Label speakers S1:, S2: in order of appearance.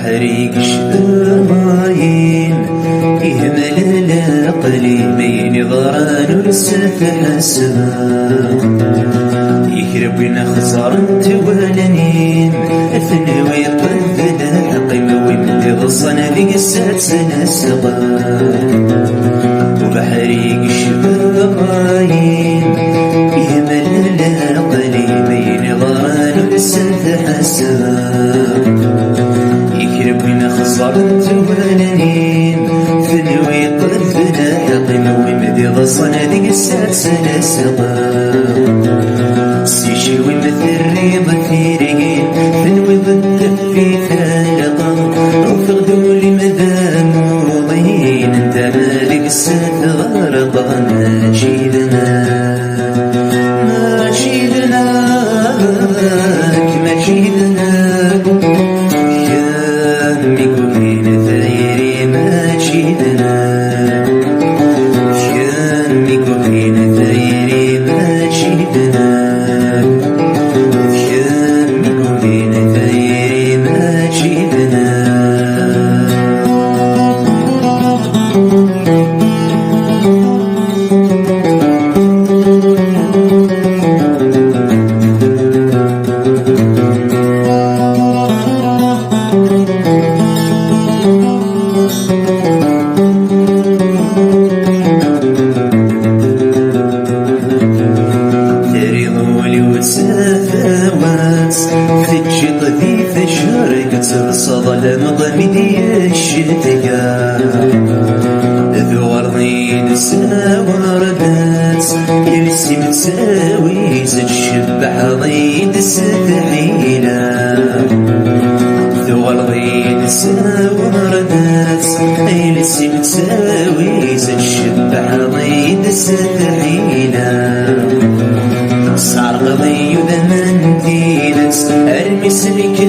S1: وبحري قشباين يهمل العقلي مين غران ورسف حسبان يهرب نخزر تولنين اثنوي طفل القيمة ويمد غصن ذي السات سنة سبان وبحري قشباين يهمل العقلي مين غران ورسف حسبان يهرب نخزر تولنين ثنوي طفل القيمة ويمد غصن ذي السات سنة سبان سيشي ويمثل ريضة في رجين ثنوي ضد في ثالقا وفقدوا لي مذام وضين انت مالك السات غرضا ماشي ذناك كان ميكوين ثايري ماشي ذناك كان ميكوين ثايري ماشي ذناك كان ميكوين ثايري ماشي سفوات ختشي طفيف شارقت بصظلم ضميدي الشتقا ذو أرضين ساوردات يلسي متساوي زتشبح ضيد ستحيلا ذو أرضين ساوردات يلسي متساوي زتشبح ضيد ستحيلا صار قضي ذمن دينت المسلك